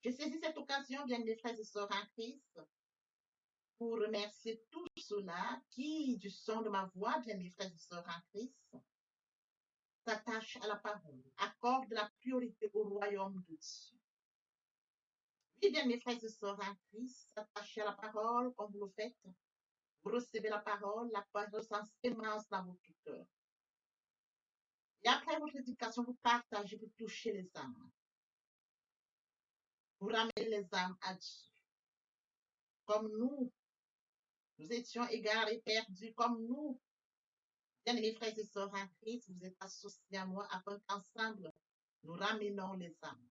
Je saisis cette occasion, bien mes frères et sœurs en Christ, pour remercier tous ceux-là qui, du son de ma voix, bien mes frères et sœurs en Christ, s'attachent à la parole, accordent la priorité au royaume de Dieu. Oui, bien mes frères et sœurs en Christ, s'attachez à la parole comme vous le faites. Vous recevez la parole sans sémence dans votre cœur. Et après votre éducation, vous partagez pour toucher les âmes. Vous ramenez les âmes à Dieu. Comme nous étions égarés, perdus, comme nous, bien-aimés frères et sœurs en Christ, vous êtes associés à moi afin qu'ensemble, nous ramenons les âmes.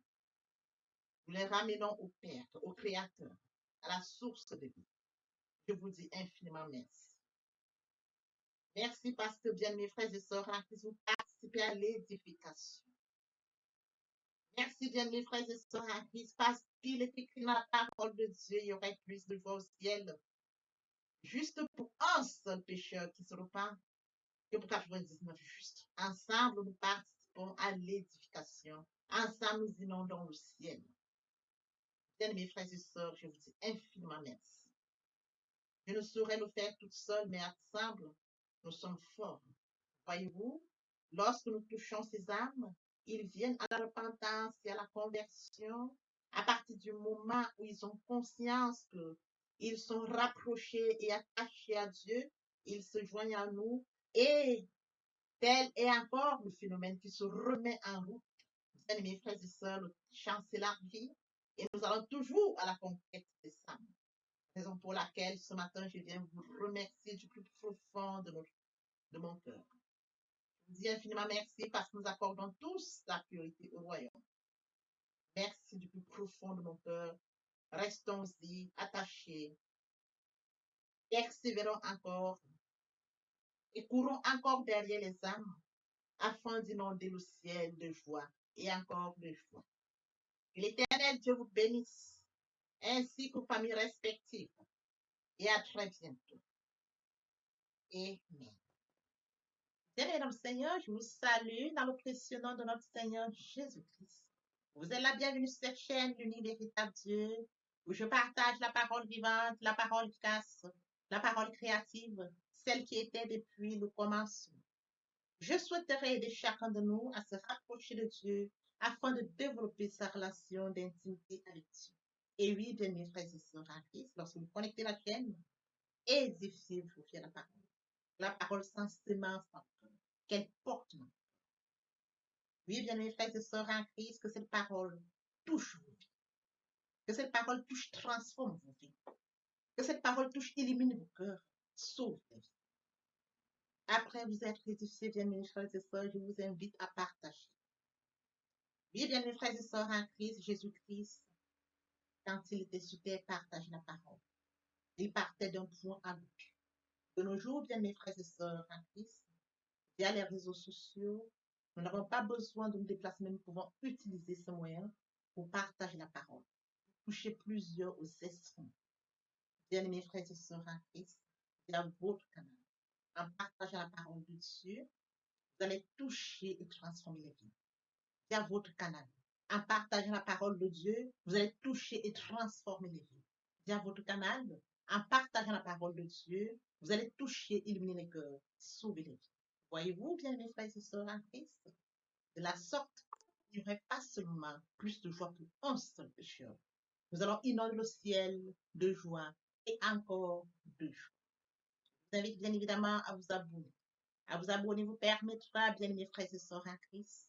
Nous les ramenons au Père, au Créateur, à la source de vie. Je vous dis infiniment merci. Merci parce que, bien mes frères et sœurs en Christ, vous participez à l'édification. Merci, bien mes frères et sœurs en Christ, parce qu'il est écrit dans la parole de Dieu, il y aurait plus de voix au ciel, juste pour un seul pécheur qui se repent, que pour 99 justes. Ensemble, nous participons à l'édification. Ensemble, nous inondons le ciel. Bien mes frères et sœurs, je vous dis infiniment merci. Je ne saurais le faire toute seule, mais ensemble, nous sommes forts. Voyez-vous, lorsque nous touchons ces âmes, ils viennent à la repentance et à la conversion à partir du moment où ils ont conscience qu'ils sont rapprochés et attachés à Dieu, ils se joignent à nous et tel est encore le phénomène qui se remet en route. Bien, mes frères et sœurs, le champ s'élargit et nous allons toujours à la conquête des âmes. Raison pour laquelle ce matin, je viens vous remercier du plus profond de mon cœur. Je vous dis infiniment merci parce que nous accordons tous la priorité au royaume. Merci du plus profond de mon cœur. Restons-y attachés, persévérons encore et courons encore derrière les âmes afin d'inonder le ciel de joie et encore de joie. Que l'Éternel Dieu vous bénisse ainsi qu'aux familles respectives et à très bientôt. Amen. Bien, mesdames, Seigneur, je vous salue dans le précieux nom de notre Seigneur Jésus-Christ. Vous êtes la bienvenue sur cette chaîne, l'unique véritable Dieu, où je partage la parole vivante, la parole efficace, la parole créative, celle qui était depuis le commencement. Je souhaiterais aider chacun de nous à se rapprocher de Dieu afin de développer sa relation d'intimité avec Dieu. Et oui, bien mes frères et sœurs en Christ, lorsque vous connectez la chaîne, édifiez-vous sur la parole sans sémence dans le cœur, qu'elle porte. Oui, bien mes frères et sœurs en Christ, que cette parole touche vos vies, que cette parole touche, transforme vos vies, que cette parole touche, illumine vos cœurs, sauve les vies. Après vous être édifiés, bien mes frères et sœurs, je vous invite à partager. Oui, bien mes frères et sœurs en Christ, Jésus-Christ, quand il était sur terre, partageait la parole. Il partait d'un point à l'autre. De nos jours, bien mes frères et sœurs en Christ, via les réseaux sociaux, nous n'avons pas besoin de nous déplacer, mais nous pouvons utiliser ce moyen pour partager la parole, toucher plusieurs aux esprits. Bien mes frères et sœurs en Christ, via votre canal, en partageant la parole de Dieu, vous allez toucher et transformer les vies. Via votre canal, en partageant la parole de Dieu, vous allez toucher et transformer les vies. Via votre canal, en partageant la parole de Dieu, vous allez toucher, illuminer les cœurs, sauver les vies. Voyez-vous, bien mes frères et sœurs en Christ, de la sorte, il n'y aurait pas seulement plus de joie pour un seul pécheur. Nous allons inonder le ciel de joie et encore de joie. Je vous invite bien évidemment à vous abonner. À vous abonner vous permettra, bien mes frères et sœurs en Christ,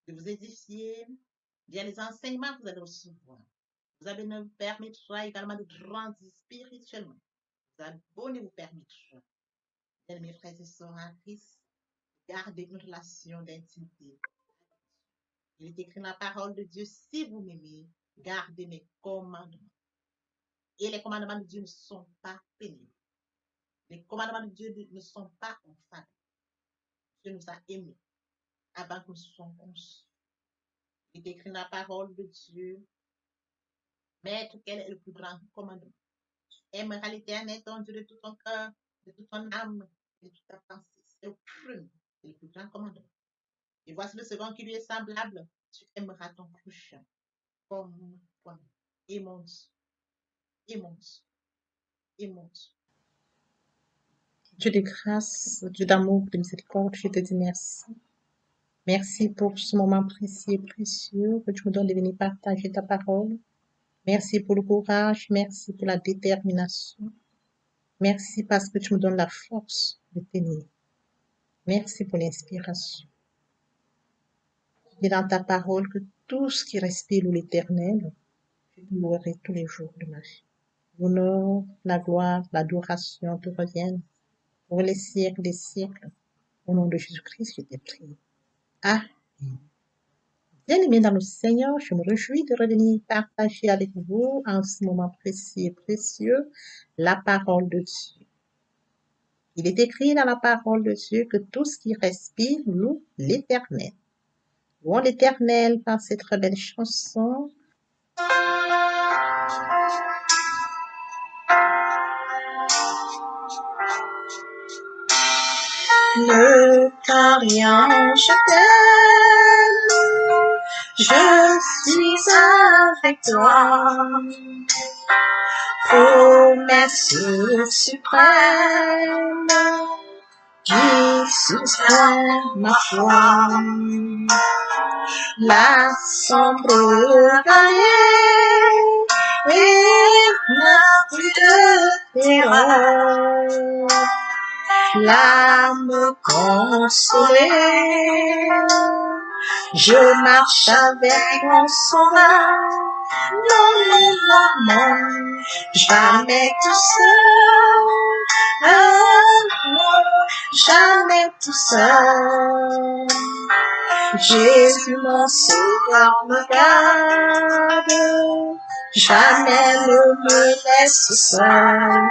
de vous édifier via les enseignements que vous allez recevoir. Vous abonner vous permettra également de grandir spirituellement. Vous abonner vous permettra, bien mes frères et sœurs en Christ, de garder une relation d'intimité. Il est écrit dans la parole de Dieu, si vous m'aimez, gardez mes commandements. Et les commandements de Dieu ne sont pas pénibles. Les commandements de Dieu ne sont pas infâmes. Dieu nous a aimés avant que nous soyons conçus. Il est écrit dans la parole de Dieu, Maître, quel est le plus grand commandement? Aimeras l'Éternel, ton Dieu, de tout ton cœur, de toute ton âme, de toute ta pensée. C'est le premier, c'est le plus grand commandement. Et voici le second qui lui est semblable. Tu aimeras ton prochain comme immense, immense, immense. Dieu de grâce, Dieu d'amour, de miséricorde, je te dis merci. Merci pour ce moment précieux et précieux que tu me donnes de venir partager ta parole. Merci pour le courage, merci pour la détermination. Merci parce que tu me donnes la force de tenir. Merci pour l'inspiration. Et dans ta parole que tout ce qui respire l'éternel, je te louerai tous les jours de ma vie. L'honneur, la gloire, l'adoration te reviennent pour les siècles des siècles. Au nom de Jésus-Christ, je t'ai prié. Amen. Bien-aimés dans le Seigneur, je me réjouis de revenir partager avec vous en ce moment précis et précieux la parole de Dieu. Il est écrit dans la parole de Dieu que tout ce qui respire loue l'Éternel. Louons l'Éternel par cette très belle chanson. Ne crains rien, je t'aime, je suis avec toi. Promesse suprême qui soutient ma foi. La sombre vallée n'a plus de terreur. L'âme consolée, je marche avec mon sauveur. Non, non, non, non, jamais tout seul. Non, jamais tout seul. Jésus mon sauveur me garde, jamais ne me laisse seul.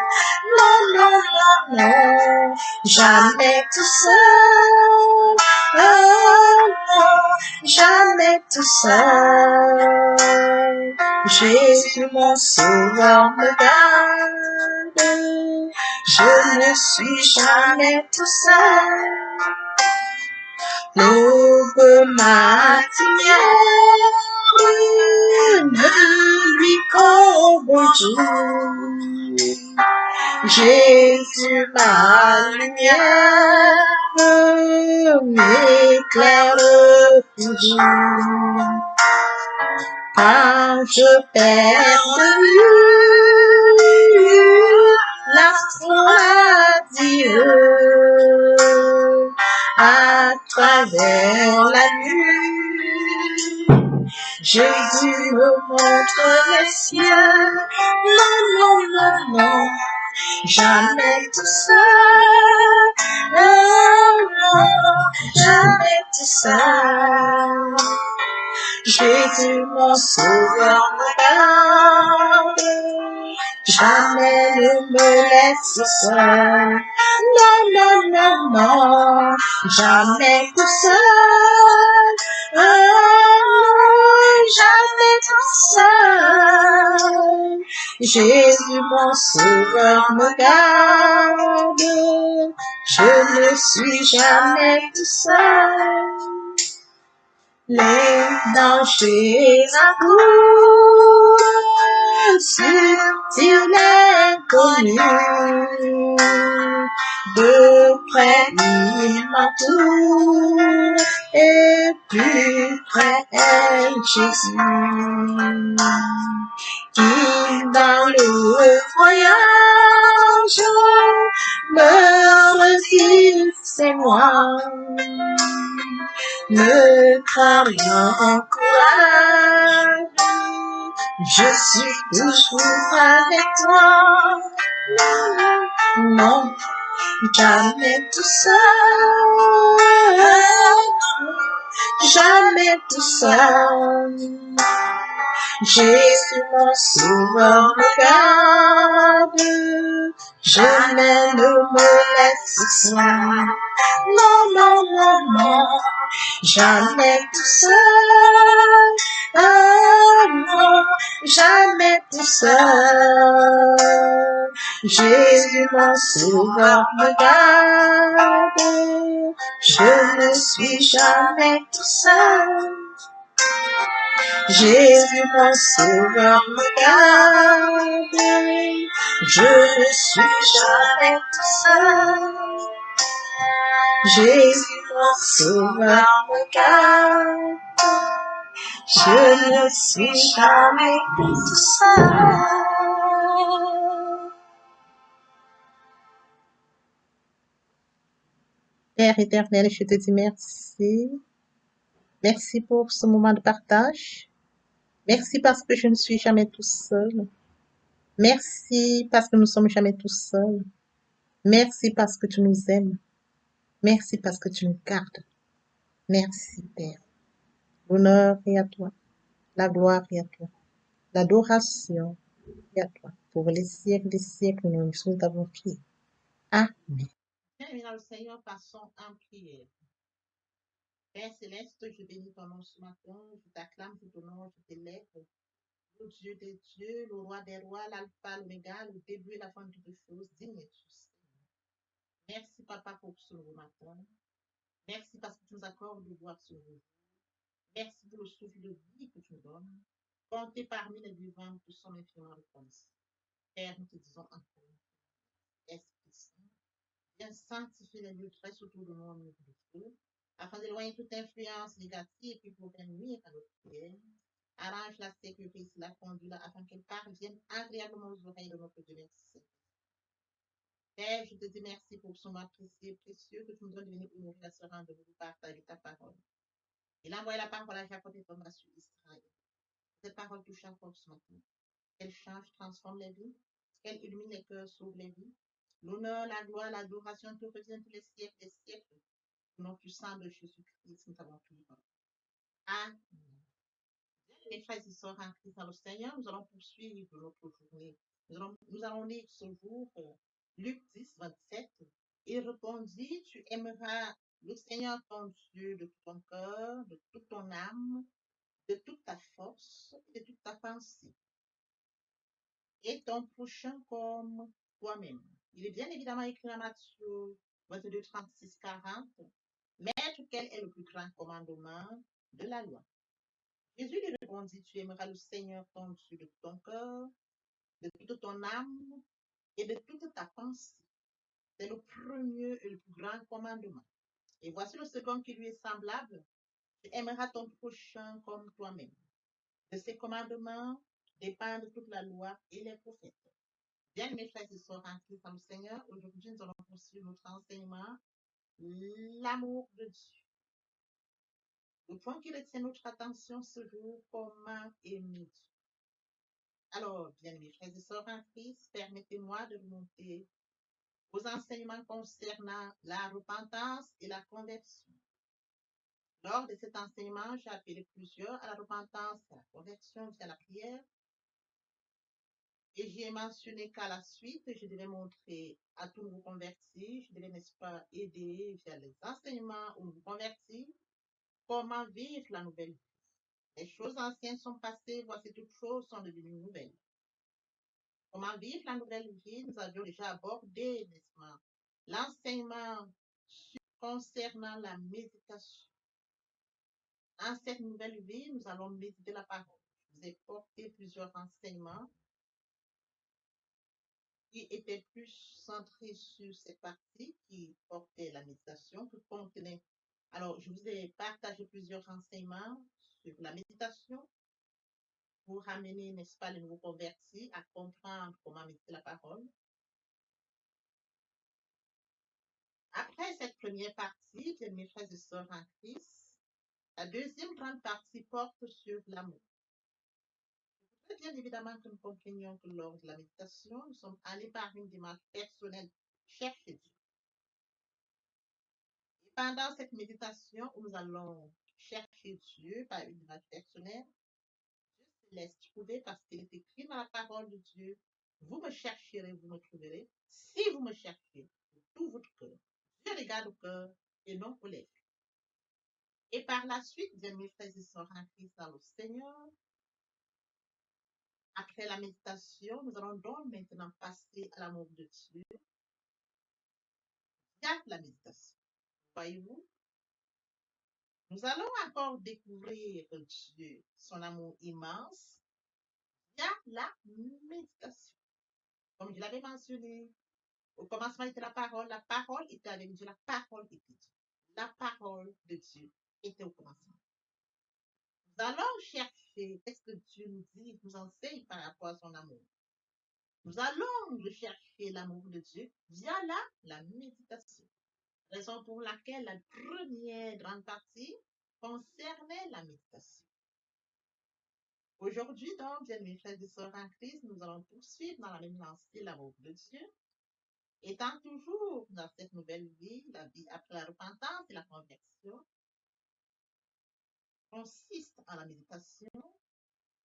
Non, non, non, non, jamais tout seul. Non, jamais tout seul. Jésus mon sauveur me garde, je ne suis jamais tout seul. L'aube matinière ne lui qu'au bonjour. Jésus ma lumière m'éclaire toujours. Quand je perds de vue l'astre Dieu, à travers la nuit, Jésus me montre les cieux. Non, non, non, non, jamais tout seul. Non, non, jamais tout seul. Jésus mon sauveur me garde, jamais ne me laisse seul. Non, non, non, non, jamais tout seul. Non, jamais tout seul. Jésus mon sauveur me garde, je ne suis jamais tout seul. Les dangers accourent sur l'inconnu, de près il m'entoure, et plus près est Jésus, qui dans le voyage me refuse, c'est moi. Ne crains rien, courage, je suis toujours avec toi. Non, non, jamais tout seul, jamais tout seul. Jésus mon sauveur me garde, jamais ne me laisse seul. Non, non, non, non, jamais tout seul. Non, jamais tout seul. Jésus mon sauveur me garde, je ne suis jamais tout seul. Jésus, mon sauveur, me garde. Je ne suis jamais tout seul. Jésus, mon sauveur, me garde. Je ne suis jamais tout seul. Père éternel, je te dis merci. Merci pour ce moment de partage. Merci parce que je ne suis jamais tout seul. Merci parce que nous sommes jamais tout seuls. Merci parce que tu nous aimes. Merci parce que tu nous gardes. Merci, Père. L'honneur est à toi. La gloire est à toi. L'adoration est à toi. Pour les siècles des siècles, nous t'avons prié. Amen. Bien-aimés dans le Seigneur, passons en prière. Père céleste, je bénis ton nom ce matin, je t'acclame, je t'honore, je t'élève. Le Dieu des dieux, le roi des rois, l'alpha, l'oméga, le début et la fin de toutes choses, digne et juste. Merci, Papa, pour ce nouveau matin. Merci parce que tu nous accordes de voir ce jour. Merci pour le souffle de vie que tu nous donnes. Comptez parmi les vivants qui sont infiniment reconnaissants. Père, nous te disons encore, Esprit Saint, viens sanctifier les lieux très autour de nous en nous de feu, afin d'éloigner toute influence négative qui pourrait nuire à notre prière. Arrange la sécurité, la conduite, afin qu'elle parvienne agréablement aux oreilles de notre Dieu. Merci. Père, je te dis merci pour ce moment précieux que tu nous donnes de venir honorer la sœur de nous partager ta parole. Il a envoyé la parole à Jacob et Thomas sur Israël. Cette parole touche encore ce matin. Qu'elle change, transforme les vies, qu'elle illumine les cœurs, sauve les vies. L'honneur, la gloire, l'adoration te reviennent tous les siècles des siècles. Au nom puissant de Jésus-Christ, nous avons prié. Amen. Mes frères et sœurs en Christ dans le Seigneur, nous allons poursuivre notre journée. Nous allons lire ce jour Luc 10, 27. Il répondit, tu aimeras le Seigneur ton Dieu de tout ton cœur, de toute ton âme, de toute ta force et de toute ta pensée, et ton prochain comme toi-même. Il est bien évidemment écrit dans Matthieu 22, 36, 40. Maître, quel est le plus grand commandement de la loi? Jésus lui répondit, tu aimeras le Seigneur ton Dieu de tout ton cœur, de toute ton âme et de toute ta pensée. C'est le premier et le plus grand commandement. Et voici le second qui lui est semblable. Tu aimeras ton prochain comme toi-même. De ces commandements dépendent toute la loi et les prophètes. Bien, mes frères et sœurs en Christ dans le Seigneur, aujourd'hui nous allons poursuivre notre enseignement, l'amour de Dieu. Le point qui retient notre attention ce jour, comment aimer Dieu. Alors, bien, mes frères et sœurs en Christ, permettez-moi de remonter aux enseignements concernant la repentance et la conversion. Lors de cet enseignement, j'ai appelé plusieurs à la repentance et à la conversion via la prière. Et j'ai mentionné qu'à la suite, je devais montrer à tous nouveaux convertis, je devais, n'est-ce pas, aider via les enseignements aux nouveaux convertis comment vivre la nouvelle vie. Les choses anciennes sont passées, voici toutes choses sont devenues nouvelles. Comment vivre la nouvelle vie, nous avions déjà abordé, n'est-ce pas, l'enseignement concernant la méditation. Dans cette nouvelle vie, nous allons méditer la parole. Je vous ai porté plusieurs enseignements qui étaient plus centrés sur cette partie qui portait la méditation, qui contenait. Alors, je vous ai partagé plusieurs renseignements sur la méditation pour amener, n'est-ce pas, les nouveaux convertis à comprendre comment méditer la parole. Après cette première partie, bien, mes frères et sœurs en Christ, la deuxième grande partie porte sur l'amour. Bien évidemment que nous comprenions que lors de la méditation, nous sommes allés par une démarche personnelle chercher Dieu. Et pendant cette méditation où nous allons chercher Dieu par une démarche personnelle, Dieu se laisse trouver parce qu'il est écrit dans la parole de Dieu, vous me chercherez, vous me trouverez, si vous me cherchez de tout votre cœur. Dieu regarde au cœur et non aux lèvres. Et par la suite, bien mes frères et sœurs en Christ dans le Seigneur, après la méditation, nous allons donc maintenant passer à l'amour de Dieu. Garde la méditation. Voyez-vous, Nous allons encore découvrir Dieu, son amour immense, via la méditation. Comme je l'avais mentionné, au commencement était la parole était avec Dieu, la parole était Dieu. La parole de Dieu était au commencement. Nous allons chercher qu'est-ce que Dieu nous dit, nous enseigne par rapport à son amour. Nous allons rechercher l'amour de Dieu via la méditation. Raison pour laquelle la première grande partie concernait la méditation. Aujourd'hui, donc, bien mes frères et sœurs en Christ, nous allons poursuivre dans la même lancée l'amour de Dieu, étant toujours dans cette nouvelle vie, la vie après la repentance et la conversion, consiste en la méditation.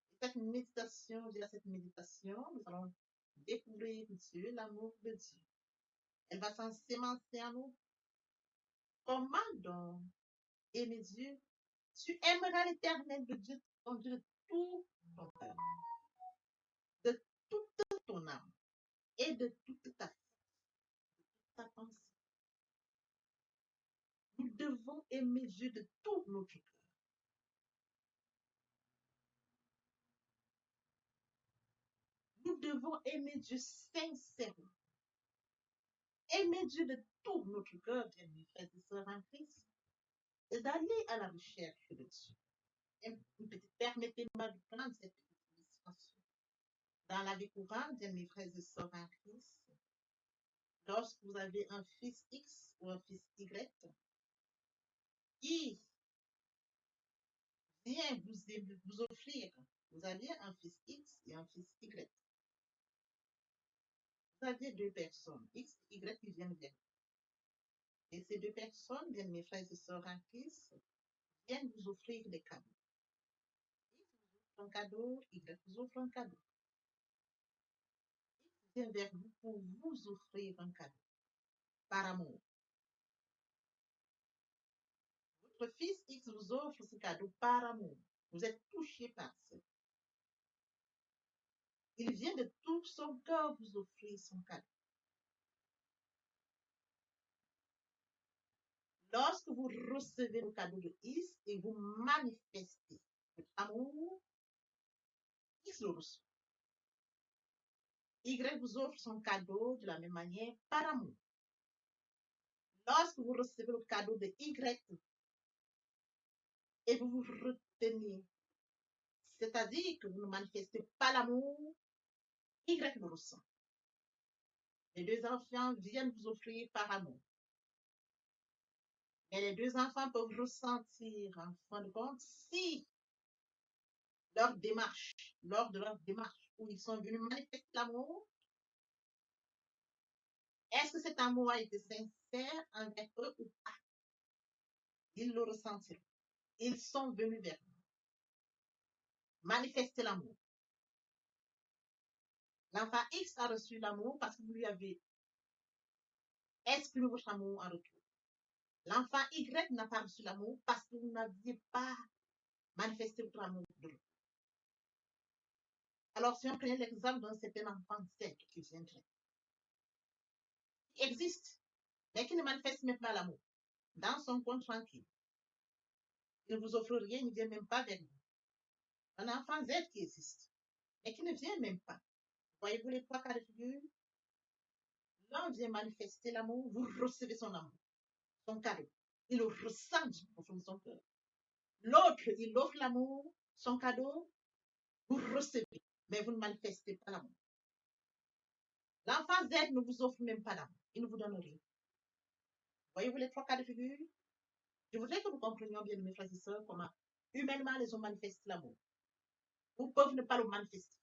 Et cette méditation, via cette méditation, nous allons découvrir Dieu, l'amour de Dieu. Elle va s'ensemencer en nous. Comment donc aimer Dieu? Tu aimeras l'éternel de Dieu, ton Dieu, de tout ton cœur, de toute ton âme et de toute ta pensée. Nous devons aimer Dieu de tout notre cœur. Nous devons aimer Dieu sincèrement. Aimer Dieu de tout notre cœur, bien mes frères et sœurs en Christ, et d'aller à la recherche de Dieu. Permettez-moi de prendre cette petite illustration. Dans la vie courante, bien mes frères et sœurs en Christ, lorsque vous avez un fils X ou un fils Y qui vient vous offrir, vous aviez un fils X et un fils Y. Vous aviez deux personnes, X et Y, qui viennent vers vous. Et ces deux personnes, bien mes frères et sœurs en Christ, viennent vous offrir des cadeaux. X vous offre un cadeau, Y vous offre un cadeau. X vient vers vous pour vous offrir un cadeau, par amour. Votre fils X vous offre ce cadeau par amour. Vous êtes touché par ça. Il vient de tout son cœur vous offrir son cadeau. Lorsque vous recevez le cadeau de X et vous manifestez votre amour, X le reçoit. Y vous offre son cadeau de la même manière par amour. Lorsque vous recevez le cadeau de Y et vous vous retenez, c'est-à-dire que vous ne manifestez pas l'amour, Y le ressent. Les deux enfants viennent vous offrir par amour. Mais les deux enfants peuvent ressentir, en fin de compte, si lors de leur démarche, où ils sont venus manifester l'amour, est-ce que cet amour a été sincère envers eux ou pas? Ils le ressentiront. Ils sont venus vers vous. Manifester l'amour. L'enfant X a reçu l'amour parce que vous lui avez exprimé votre amour en retour. L'enfant Y n'a pas reçu l'amour parce que vous n'aviez pas manifesté votre amour de retour. Alors, si on prenait l'exemple d'un certain enfant Z qui viendrait, qui existe, mais qui ne manifeste même pas l'amour, dans son coin tranquille, il ne vous offre rien, il ne vient même pas vers vous. Un enfant Z qui existe, mais qui ne vient même pas. Voyez-vous les trois cas de figure? L'un vient manifester l'amour, vous recevez son amour, son cadeau. Il le ressent du profond de son cœur. L'autre, il offre l'amour, son cadeau, vous recevez, mais vous ne manifestez pas l'amour. L'enfant Z ne vous offre même pas l'amour, il ne vous donne rien. Voyez-vous les trois cas de figure? Je voudrais que nous comprenions bien, mes frères et sœurs, comment humainement les hommes manifestent l'amour. Vous peuvent ne pas le manifester.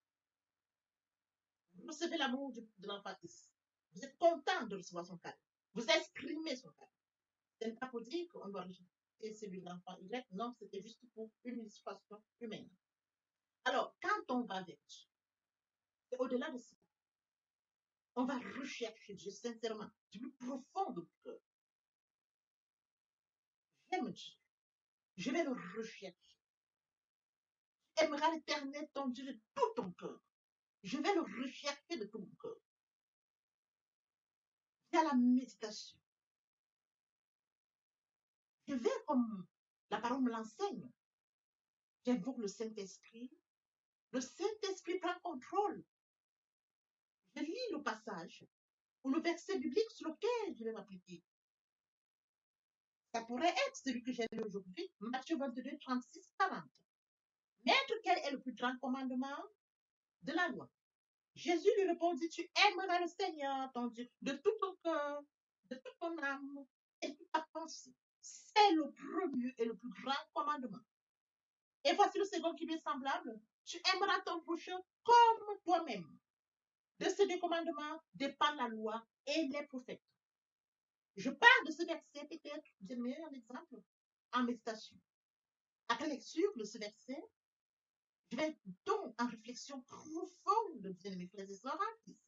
Vous recevez l'amour de l'enfant X. Vous êtes content de recevoir son cadeau. Vous exprimez son cadeau. Ce n'est pas pour dire qu'on doit rejeter celui de l'enfant Y. Non, c'était juste pour une illustration humaine. Alors, quand on va vers Dieu, c'est au-delà de ça. On va rechercher Dieu sincèrement, du plus profond de notre cœur. J'aime Dieu. Je vais le rechercher. Tu aimeras l'éternel, ton Dieu, de tout ton cœur. Je vais le rechercher de tout mon cœur. Via la méditation. Je vais comme La parole me l'enseigne. J'invoque le Saint-Esprit. Le Saint-Esprit prend contrôle. Je lis le passage ou le verset biblique sur lequel je vais m'appliquer. Ça pourrait être celui que j'ai lu aujourd'hui, Matthieu 22, 36, 40. Maître, quel est le plus grand commandement de la loi? Jésus lui répondit, tu aimeras le Seigneur, ton Dieu, de tout ton cœur, de toute ton âme et de toute ta pensée. C'est le premier et le plus grand commandement. Et voici le second qui lui est semblable. Tu aimeras ton prochain comme toi-même. De ces deux commandements dépend la loi et les prophètes. Je parle de ce verset peut-être, j'aimerais un exemple, en méditation. Après lecture de ce verset, je vais donc en réflexion profonde, bien mes frères et sœurs en Christ.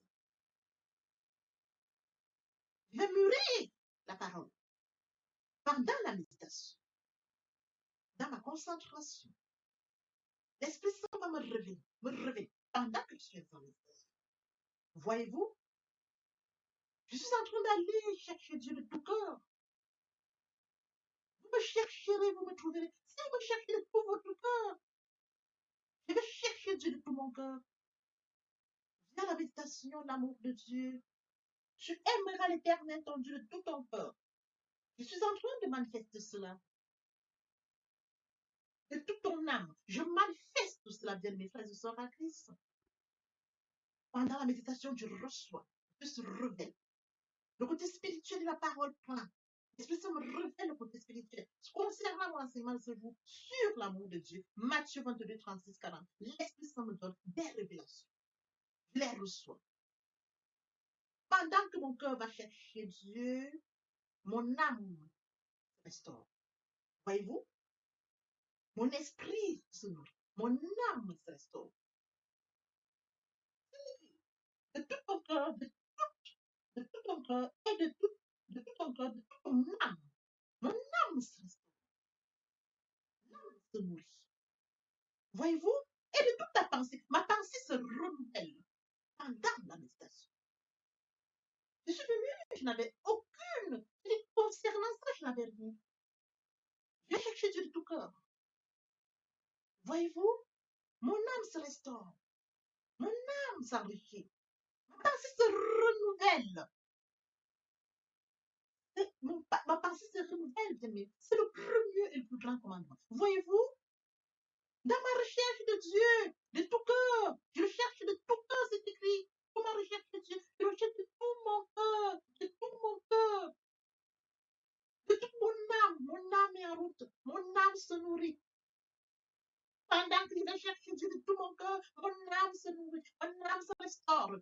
Je vais mûrir la parole pendant la méditation, dans ma concentration. L'Esprit Saint va me réveiller pendant que je suis en méditation. Voyez-vous, je suis en train d'aller chercher Dieu de tout cœur. Vous me chercherez, vous me trouverez. Si vous me cherchez de tout votre cœur, je vais chercher Dieu de tout mon cœur. Via la méditation, l'amour de Dieu, tu aimeras l'Éternel, ton Dieu, de tout ton cœur. Je suis en train de manifester cela. De toute ton âme. Je manifeste tout cela, bien mes frères et sœurs en Christ. Pendant la méditation, je reçois, je se révèle. Le côté spirituel de la parole prend. L'Esprit Saint me révèle le côté spirituel. Concernant mon enseignement de ce jour sur l'amour de Dieu, Matthieu 22, 36, 40, l'Esprit Saint me donne des révélations. Je les reçois. Pendant que mon cœur va chercher Dieu, mon âme se restaure. Voyez-vous? Mon esprit se nourrit. Mon âme se restaure. De tout ton cœur, de tout ton cœur et de tout ton cœur, de toute ton âme. Mon âme se restaure. L'âme se nourrit. Voyez-vous? Et de toute ta pensée, ma pensée se renouvelle pendant la méditation. Je suis venue, je n'avais aucune. Concernant ça, je n'avais rien. Je vais chercher Dieu de tout cœur. Voyez-vous? Mon âme se restaure. Mon âme s'enrichit. Ma pensée se renouvelle. Ma pensée se renouvelle, bien. C'est le premier et le plus grand commandement. Voyez-vous? Dans ma recherche de Dieu, de tout cœur, je cherche de tout cœur, c'est écrit. Pour ma recherche de Dieu, je recherche de tout mon cœur, de tout mon cœur, de toute mon âme est en route, mon âme se nourrit. Pendant que je vais chercher Dieu de tout mon cœur, mon âme se nourrit, mon âme se restaure.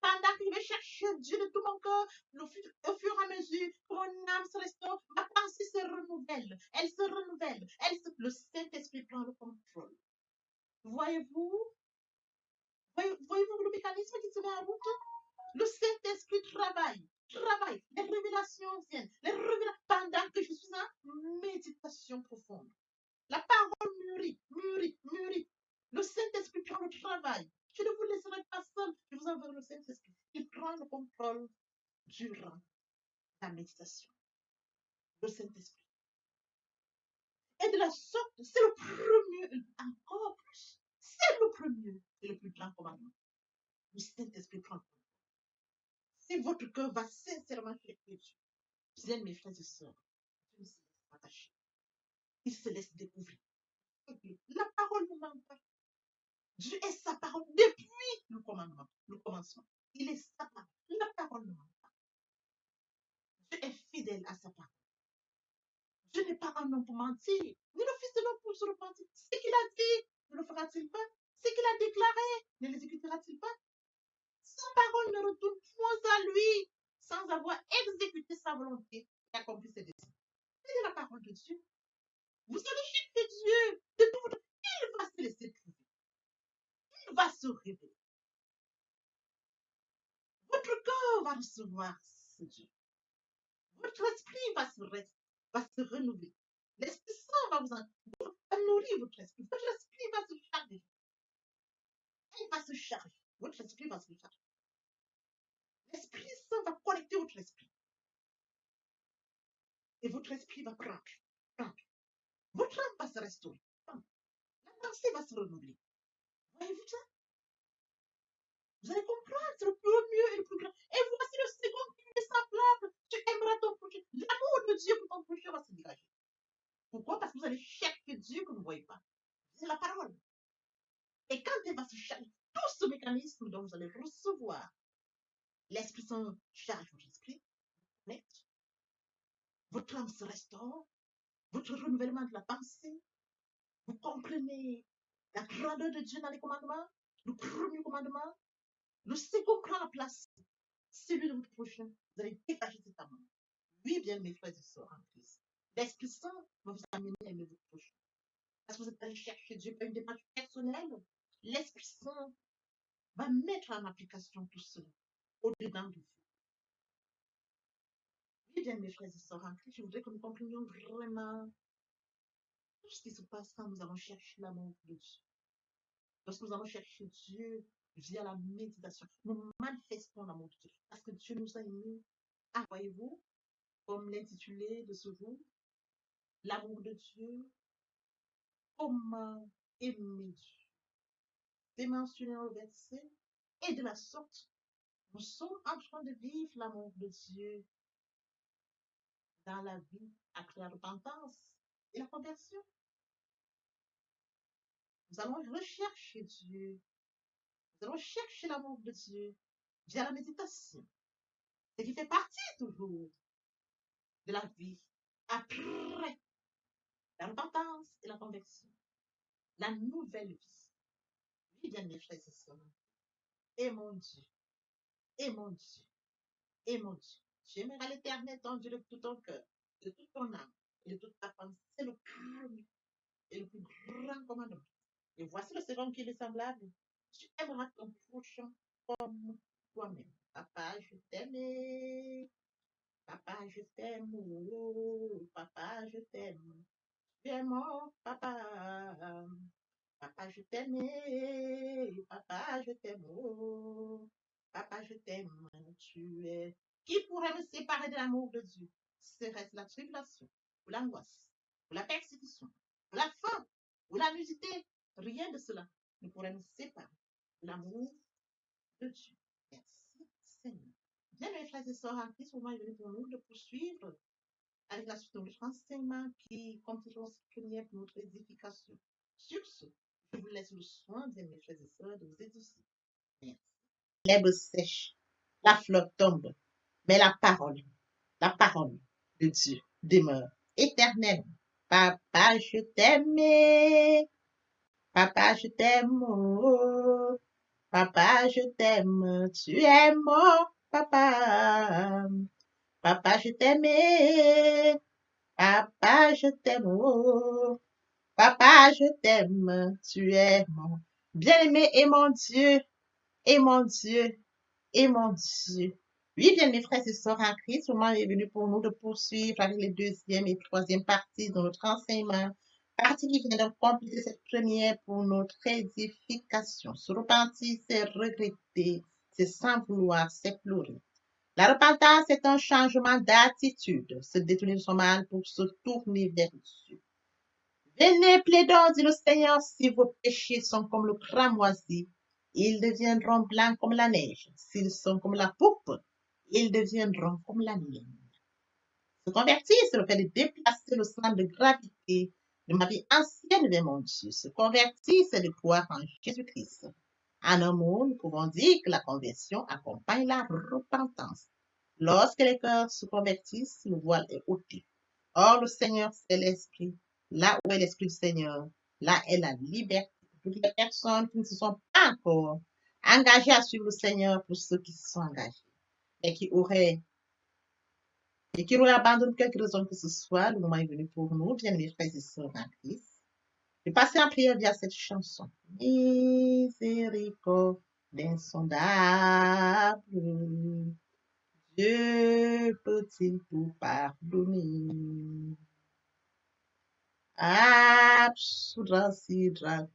Pendant que je vais chercher Dieu de tout mon cœur, au fur et à mesure que mon âme se restaure, ma pensée se renouvelle. Elle se renouvelle. Le Saint-Esprit prend le contrôle. Voyez-vous? Voyez-vous le mécanisme qui se met en route? Le Saint-Esprit travaille. Les révélations viennent. Pendant que je suis en méditation profonde. La parole mûrit. Le Saint-Esprit prend le travail. Je ne vous laisserai pas seul. Je vous enverrai le Saint-Esprit. Il prend le contrôle durant la méditation. Le Saint-Esprit. Et de la sorte, c'est le premier, encore plus. C'est le premier et le plus grand commandement. Le Saint-Esprit prend le contrôle. Si votre cœur va sincèrement chercher Dieu, bien mes frères et sœurs, Dieu se laisse attacher. Il se laisse découvrir. La parole ne ment pas. Dieu est sa parole depuis le commencement. Il est sa parole. La parole ne ment pas. Dieu est fidèle à sa parole. Dieu n'est pas un homme pour mentir, ni le fils de l'homme pour se repentir. Ce qu'il a dit, ne le fera-t-il pas? Ce qu'il a déclaré, ne l'exécutera-t-il pas? Sa parole ne retourne point à lui sans avoir exécuté sa volonté et accompli ses désirs. C'est la parole de Dieu. Vous allez chercher Dieu de tout votre... Il va se laisser trouver. Il va se révéler. Votre corps va recevoir ce Dieu. Votre esprit va se renouveler. L'Esprit Saint va va nourrir votre esprit. Votre esprit va se charger. Il va se charger. Votre esprit va se charger. L'Esprit Saint va connecter votre esprit. Et votre esprit va prendre. Votre âme va se restaurer. La pensée va se renouveler. Voyez-vous ça? Vous allez comprendre, c'est le plus mieux et le plus grand. Et voici le second qui est semblable. Tu aimeras ton prochain. L'amour de Dieu pour ton prochain va se dégager. Pourquoi? Parce que vous allez chercher Dieu que vous ne voyez pas. C'est la parole. Et quand elle va se charger, tout ce mécanisme dont vous allez recevoir, l'Esprit Saint charge votre esprit, net, votre âme se restaure, votre renouvellement de la pensée, vous comprenez la grandeur de Dieu dans les commandements, le premier commandement, le second prend la place, celui de votre prochain. Vous allez dégager cet amour. Oui, bien, mes frères et sœurs en Christ. L'Esprit Saint va vous amener à aimer votre prochain. Parce que vous êtes allé chercher Dieu par une démarche personnelle. L'Esprit Saint va mettre en application tout cela au-dedans de vous. Oui, bien, mes frères et sœurs en Christ, je voudrais que nous comprenions vraiment tout ce qui se passe quand nous allons chercher l'amour de Dieu. Lorsque nous allons chercher Dieu via la méditation, nous manifestons l'amour de Dieu. Parce que Dieu nous a aimés. Ah, voyez-vous, comme l'intitulé de ce jour, l'amour de Dieu, comment aimer Dieu. C'est mentionné au verset, et de la sorte, nous sommes en train de vivre l'amour de Dieu dans la vie après la repentance et la conversion. Nous allons rechercher Dieu. Nous allons chercher l'amour de Dieu via la méditation. Ce qui fait partie toujours de la vie après la repentance et la conversion. La nouvelle vie. Oui, bien mes frères et sœurs. Et mon Dieu, et mon Dieu, et mon Dieu. Tu aimeras l'Éternel, ton Dieu, de tout ton cœur, de toute ton âme et de toute ta pensée. C'est le premier et le plus grand commandement. Et voici le second qui est semblable. Tu aimeras ton prochain comme toi-même. Papa, je t'aime. Papa, je t'aime. Oh, papa, je t'aime. Tu es mon papa. Papa, je t'aime. Papa, je t'aime. Oh, papa, je t'aime. Tu es. Qui pourrait me séparer de l'amour de Dieu? Serait-ce la tribulation, ou l'angoisse, ou la persécution, ou la faim, ou la nudité? Rien de cela ne pourrait me séparer de l'amour de Dieu. Merci, Seigneur. Bien, mes frères et sœurs en Christ, au moment est venu pour nous de poursuivre avec la suite de notre enseignement qui constitue cette première pour notre édification. Sur ce, je vous laisse le soin, bien, mes frères et sœurs, de vous édifier. Merci. L'herbe sèche, la fleur tombe, mais la parole de Dieu demeure éternelle. Papa, je t'aime. Papa, je t'aime. Oh, papa, je t'aime. Tu es mon papa. Papa, je t'aime. Papa, je t'aime. Oh, papa, je t'aime. Tu es mon bien-aimé et mon Dieu. Et mon Dieu. Et mon Dieu. Oui, bien, mes frères et sœurs en Christ, le moment est venu pour nous de poursuivre avec les deuxième et troisième parties de notre enseignement. Partie qui vient de compléter cette première pour notre édification. Se repentir, c'est regretter, c'est sans vouloir, c'est pleurer. La repentance est un changement d'attitude, se détourner de son mal pour se tourner vers Dieu. Venez, plaidons, dit le Seigneur, si vos péchés sont comme le cramoisi, ils deviendront blancs comme la neige. S'ils sont comme la poupe, ils deviendront comme la laine. Se convertir, c'est le fait de déplacer le centre de gravité de ma vie ancienne vers mon Dieu. Se convertir, c'est de croire en Jésus-Christ. En un mot, nous pouvons dire que la conversion accompagne la repentance. Lorsque les cœurs se convertissent, le voile est ôté. Or, le Seigneur, c'est l'Esprit. Là où est l'Esprit du Seigneur, là est la liberté. Toutes les personnes qui ne se sont pas encore engagées à suivre le Seigneur, pour ceux qui se sont engagés et qui auraient abandonné quelque raison que ce soit, le moment est venu pour nous, bien mes frères et sœurs en Christ, de passer en prière via cette chanson. Miséricorde insondable, Dieu peut-il tout pardonner? Absoudra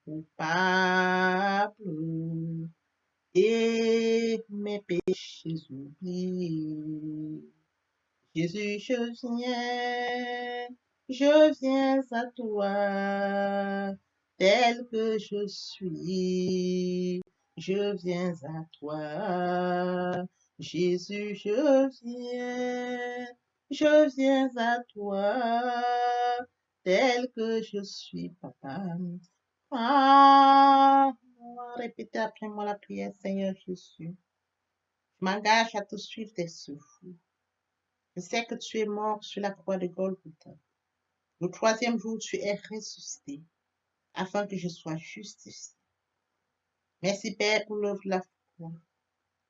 coupable et mes péchés oubliés. Jésus, je viens Je viens à toi tel que je suis. Je viens à toi, Jésus, je viens. Je viens à toi tel que je suis, papa. Ah, répétez après moi la prière, Seigneur Jésus. Je m'engage à te suivre tes souffles. Je sais que tu es mort sur la croix de Golgotha. Le troisième jour, tu es ressuscité afin que je sois justifié. Merci, Père, pour l'œuvre de la foi.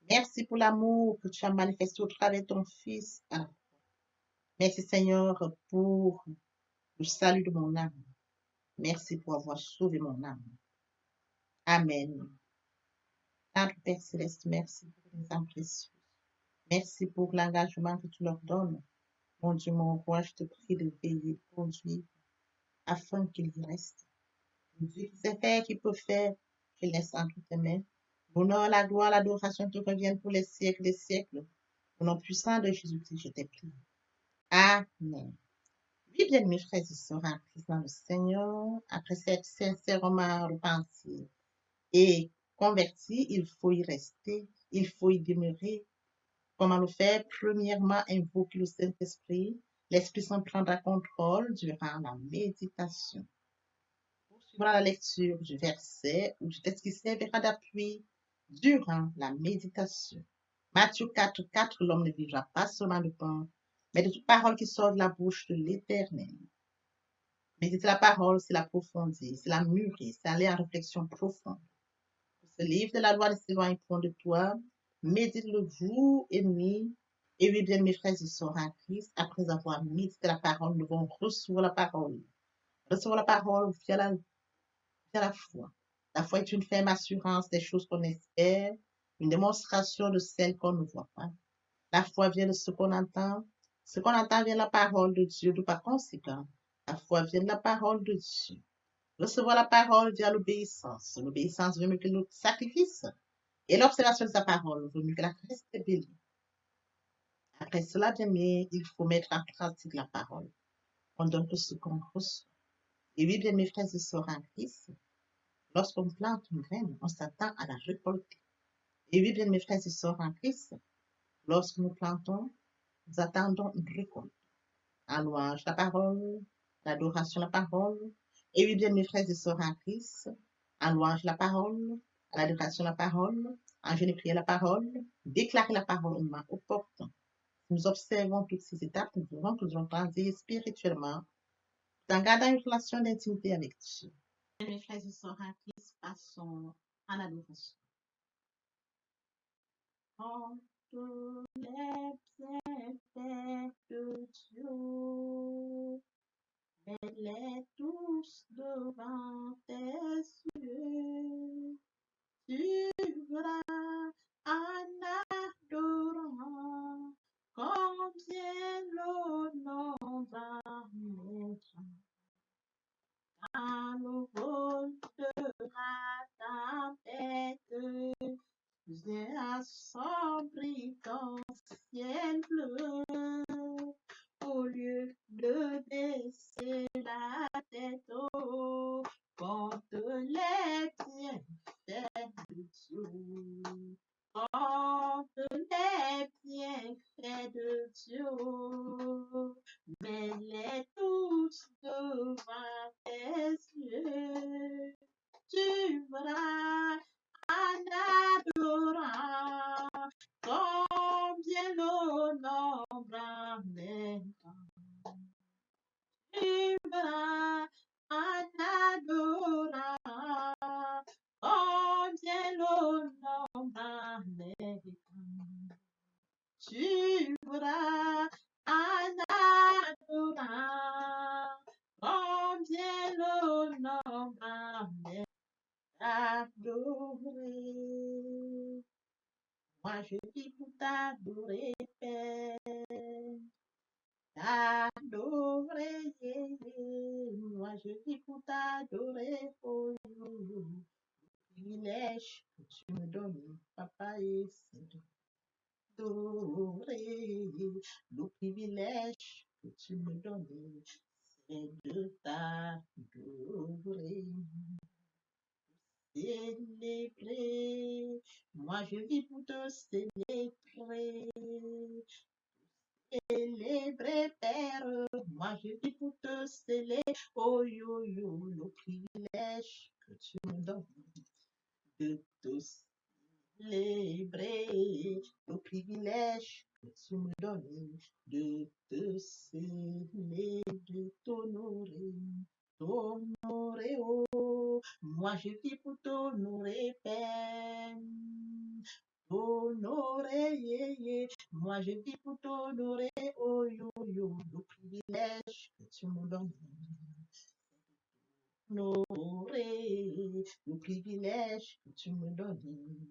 Merci pour l'amour que tu as manifesté au travers de ton Fils. Merci, Seigneur, pour le salut de mon âme. Merci pour avoir sauvé mon âme. Amen. Notre Père Céleste, merci pour les âmes précieuses. Merci pour l'engagement que tu leur donnes. Mon Dieu, mon roi, je te prie de veiller, de conduire, afin qu'ils y restent. Dieu qui sait faire, qui peut faire, je laisse entre tes mains. L'honneur, la gloire, l'adoration te reviennent pour les siècles des siècles. Au nom puissant de Jésus-Christ, je t'ai prié. Amen. Oui, bien mes frères et sœurs en Christ dans le Seigneur, après cette sincèrement repentie et converti, il faut y rester, il faut y demeurer. Comment le faire? Premièrement, invoquer le Saint-Esprit. L'Esprit Saint prendra contrôle durant la méditation. Poursuivra la lecture du verset ou du texte qui servira d'appui durant la méditation. Matthieu 4, 4, l'homme ne vivra pas seulement de pain, mais de toute parole qui sort de la bouche de l'Éternel. Méditer la parole, c'est l'approfondir, c'est la mûrir, c'est aller en réflexion profonde. Ce livre de la loi ne s'éloigne point de toi. Médite-le jour et nuit. Et oui, bien, mes frères et sœurs en Christ, après avoir médité la parole, nous devons recevoir la parole. Recevoir la parole via la foi. La foi est une ferme assurance des choses qu'on espère, une démonstration de celles qu'on ne voit pas. La foi vient de ce qu'on entend. Ce qu'on entend vient de la parole de Dieu, de par conséquent. La foi vient de la parole de Dieu. Recevoir la parole via l'obéissance. L'obéissance veut mieux que le sacrifice. Et l'observation de sa parole vaut mieux que la reste bélie. Après cela, bien aimé, il faut mettre en pratique la parole. On donne que ce qu'on reçoit. Et oui, bien mes frères et sœurs en Christ, lorsqu'on plante une graine, on s'attend à la récolter. Et oui, bien mes frères et sœurs en Christ, lorsque nous plantons, nous attendons une récolte. En louange la parole, l'adoration la parole. Et oui, bien mes frères et sœurs en Christ, en louange la parole, à l'adoration la parole, en jeûne et prière la parole, déclarer la parole au moment opportun. Nous observons toutes ces étapes, nous devons toujours grandir spirituellement, en gardant une relation d'intimité avec Dieu. Mes frères et sœurs en Christ, passons à l'adoration. Entre les bienfaits de Dieu, mets-les tous devant tes yeux. Tu verras en adorant combien l'on va mettre à nouveau sera ta tête. Viens assombrir ton ciel bleu au lieu de baisser la tête haut contre les bienfaits de Dieu. Contre les bienfaits de Dieu, mets-les tous devant tes yeux. Tu verras en adorant combien l'on nombre maintenant. Tu verras en adorant combien l'on nombre maintenant. Tu verras en adorant combien l'on nombre adorer. Moi je vis pour t'adorer, Père. T'adorer, moi je vis pour t'adorer, oh, privilège que tu me donnes, papa, et c'est d'adorer, le privilège que tu me donnes, et de t'adorer, célébrer. Moi, je vis pour te célébrer, célébrer, Père. Moi, je vis pour te célébrer. Oh, yo, yo, le privilège que tu me donnes de te célébrer, le privilège que tu me donnes de te célébrer, de t'honorer, t'honorer, oh, moi je vis pour t'honorer, Père, t'honorer, yeah, yeah. Moi je vis pour t'honorer, oh yo yo, le privilège que tu me donnes d'honorer, le privilège que tu me donnes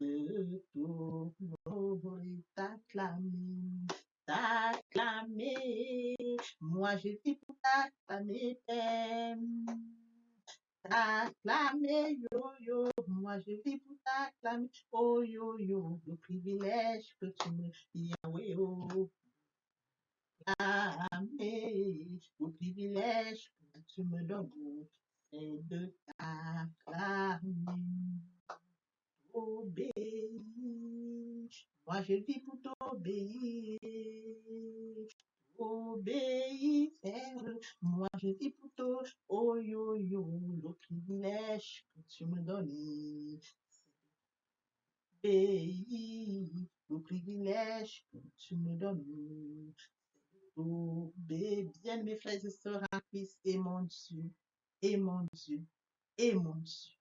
de t'honorer, t'acclamer, t'acclamer. Moi, je vis pour t'acclamer, Père. T'acclamer, yo, yo. Moi, je vis pour t'acclamer, oh, yo, yo. Le privilège que tu me... Yahweh, oh. Acclamer, le privilège que tu me donnes, c'est de t'acclamer. Obéir. Moi, je vis pour t'obéir. Obéir, Père. Moi, je vis pour toi. Oh, yo, yo, le privilège que tu me donnes. Obéir, le privilège que tu me donnes. Obéir, bien mes frères et sœurs en Christ, et mon Dieu, et mon Dieu, et mon Dieu.